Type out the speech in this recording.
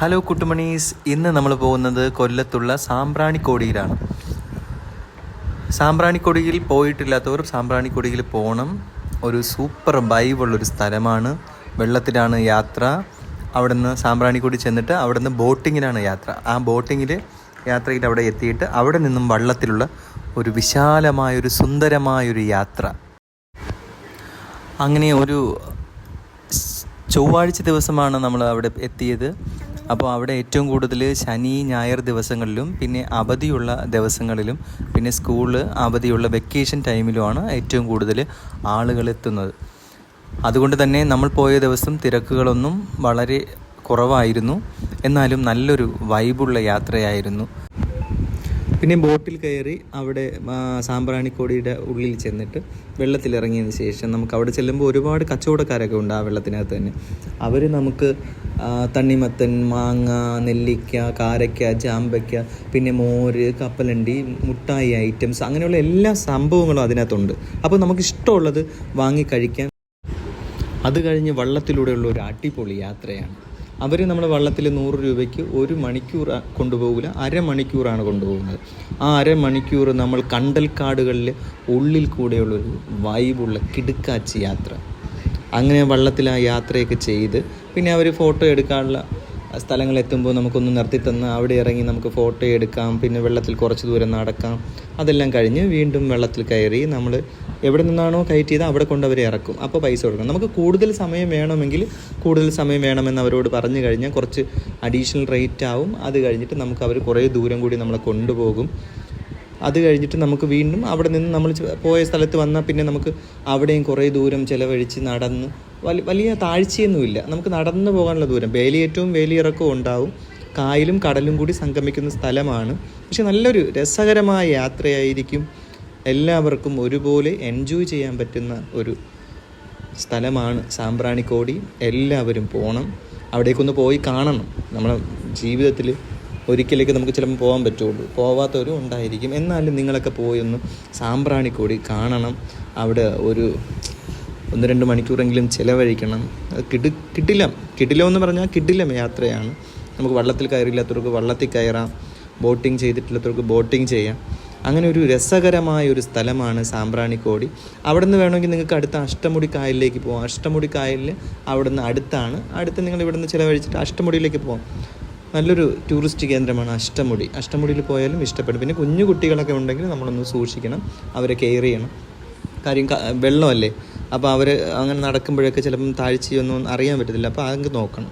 Hello കുട്ടുമണീസ്, ഇന്ന് നമ്മൾ പോകുന്നത് കൊല്ലത്തുള്ള സാമ്പ്രാണിക്കൊടിയിലാണ്. സാമ്പ്രാണിക്കൊടിയിൽ പോയിട്ടില്ലാത്തവർ സാമ്പ്രാണിക്കൊടിയിൽ പോകണം. ഒരു സൂപ്പർ വൈബുള്ളൊരു സ്ഥലമാണ്. വെള്ളത്തിലാണ് യാത്ര. അവിടെ നിന്ന് സാമ്പ്രാണിക്കൊടി ചെന്നിട്ട് അവിടെ നിന്ന് ബോട്ടിങ്ങിനാണ് യാത്ര. ആ യാത്രയിൽ അവിടെ എത്തിയിട്ട് അവിടെ നിന്നും വള്ളത്തിലുള്ള ഒരു വിശാലമായൊരു സുന്ദരമായൊരു യാത്ര. അങ്ങനെ ഒരു ചൊവ്വാഴ്ച ദിവസമാണ് നമ്മൾ അവിടെ എത്തിയത്. അപ്പോൾ അവിടെ ഏറ്റവും കൂടുതൽ ശനി ഞായർ ദിവസങ്ങളിലും പിന്നെ അവധിയുള്ള ദിവസങ്ങളിലും പിന്നെ സ്കൂള് അവധിയുള്ള വെക്കേഷൻ ടൈമിലുമാണ് ഏറ്റവും കൂടുതൽ ആളുകൾ എത്തുന്നത്. അതുകൊണ്ട് തന്നെ നമ്മൾ പോയ ദിവസം തിരക്കുകളൊന്നും വളരെ കുറവായിരുന്നു. എന്നാലും നല്ലൊരു വൈബുള്ള യാത്രയായിരുന്നു. പിന്നെ ബോട്ടിൽ കയറി അവിടെ സാമ്പ്രാണിക്കൊടിയുടെ ഉള്ളിൽ ചെന്നിട്ട് വെള്ളത്തിലിറങ്ങിയതിന് ശേഷം നമുക്ക് അവിടെ ചെല്ലുമ്പോൾ ഒരുപാട് കച്ചവടക്കാരൊക്കെ ഉണ്ട് ആ വെള്ളത്തിനകത്ത് തന്നെ. അവർ നമുക്ക് തണ്ണിമത്തൻ, മാങ്ങ, നെല്ലിക്ക, കാരയ്ക്ക, ചാമ്പയ്ക്ക, പിന്നെ മോര്, കപ്പലണ്ടി, മുട്ടായി ഐറ്റംസ്, അങ്ങനെയുള്ള എല്ലാ സംഭവങ്ങളും അതിനകത്തുണ്ട്. അപ്പോൾ നമുക്ക് ഇഷ്ടമുള്ളത് വാങ്ങി കഴിക്കാൻ. അത് കഴിഞ്ഞ് വള്ളത്തിലൂടെയുള്ള ഒരു അടിപൊളി യാത്രയാണ്. അവർ നമ്മുടെ വള്ളത്തിൽ 100 രൂപയ്ക്ക് 1 മണിക്കൂർ കൊണ്ടുപോകില്ല, അരമണിക്കൂറാണ് കൊണ്ടുപോകുന്നത്. ആ അരമണിക്കൂർ നമ്മൾ കണ്ടൽക്കാടുകളിൽ ഉള്ളിൽ കൂടെയുള്ളൊരു വൈബുള്ള കിടുക്കാച്ചി യാത്ര. അങ്ങനെ വള്ളത്തിൽ ആ യാത്രയൊക്കെ ചെയ്ത് പിന്നെ അവർ ഫോട്ടോ എടുക്കാനുള്ള സ്ഥലങ്ങളെത്തുമ്പോൾ നമുക്കൊന്ന് നിർത്തി തന്ന് അവിടെ ഇറങ്ങി നമുക്ക് ഫോട്ടോ എടുക്കാം. പിന്നെ വെള്ളത്തിൽ കുറച്ച് ദൂരം നടക്കാം. അതെല്ലാം കഴിഞ്ഞ് വീണ്ടും വെള്ളത്തിൽ കയറി നമ്മൾ എവിടെ നിന്നാണോ കയറ്റ് ചെയ്ത് അവിടെ കൊണ്ട് അവരെ ഇറക്കും. അപ്പോൾ പൈസ കൊടുക്കണം. നമുക്ക് കൂടുതൽ സമയം വേണമെന്ന് അവരോട് പറഞ്ഞു കഴിഞ്ഞാൽ കുറച്ച് അഡീഷണൽ റേറ്റ് ആവും. അത് കഴിഞ്ഞിട്ട് നമുക്ക് അവർ കുറേ ദൂരം കൂടി നമ്മളെ കൊണ്ടുപോകും. അത് കഴിഞ്ഞിട്ട് നമുക്ക് വീണ്ടും അവിടെ നിന്ന് നമ്മൾ പോയ സ്ഥലത്ത് വന്നാൽ പിന്നെ നമുക്ക് അവിടെയും കുറേ ദൂരം ചിലവഴിച്ച് നടന്ന് വലിയ താഴ്ചയൊന്നുമില്ല, നമുക്ക് നടന്നു പോകാനുള്ള ദൂരം. വേലിയേറ്റവും വേലിയിറക്കവും ഉണ്ടാവും. കായലും കടലും കൂടി സംഗമിക്കുന്ന സ്ഥലമാണ്. പക്ഷെ നല്ലൊരു രസകരമായ യാത്രയായിരിക്കും. എല്ലാവർക്കും ഒരുപോലെ എൻജോയ് ചെയ്യാൻ പറ്റുന്ന ഒരു സ്ഥലമാണ് സാമ്പ്രാണിക്കൊടി. എല്ലാവരും പോകണം, അവിടേക്കൊന്ന് പോയി കാണണം. നമ്മുടെ ജീവിതത്തിൽ ഒരിക്കലേക്ക് നമുക്ക് ചിലപ്പോൾ പോകാൻ പറ്റുള്ളൂ, പോവാത്തവരും ഉണ്ടായിരിക്കും. എന്നാലും നിങ്ങളൊക്കെ പോയി ഒന്ന് സാമ്പ്രാണിക്കൊടി കാണണം. അവിടെ ഒരു 1-2 മണിക്കൂറെങ്കിലും ചിലവഴിക്കണം. കിടിലമെന്ന് പറഞ്ഞാൽ കിടിലം യാത്രയാണ്. നമുക്ക് വള്ളത്തിൽ കയറില്ലാത്തവർക്ക് വള്ളത്തിൽ കയറാം, ബോട്ടിങ് ചെയ്തിട്ടില്ലാത്തവർക്ക് ബോട്ടിങ് ചെയ്യാം. അങ്ങനെ ഒരു രസകരമായ ഒരു സ്ഥലമാണ് സാമ്പ്രാണിക്കൊടി. അവിടെ നിന്ന് വേണമെങ്കിൽ നിങ്ങൾക്ക് അടുത്ത അഷ്ടമുടി കായലിലേക്ക് പോകാം. അഷ്ടമുടി കായലിൽ അവിടെ നിന്ന് അടുത്ത് നിങ്ങൾ ഇവിടെ നിന്ന് ചിലവഴിച്ചിട്ട് അഷ്ടമുടിയിലേക്ക് പോകാം. നല്ലൊരു ടൂറിസ്റ്റ് കേന്ദ്രമാണ് അഷ്ടമുടിയിൽ പോയാലും ഇഷ്ടപ്പെടും. പിന്നെ കുഞ്ഞു കുട്ടികളൊക്കെ ഉണ്ടെങ്കിൽ നമ്മളൊന്ന് സൂക്ഷിക്കണം, അവരെ കെയർ ചെയ്യണം. കാര്യം വെള്ളമല്ലേ, അപ്പോൾ അവർ അങ്ങനെ നടക്കുമ്പോഴൊക്കെ ചിലപ്പം താഴ്ചയൊന്നും അറിയാൻ പറ്റത്തില്ല. അപ്പോൾ അത് നോക്കണം.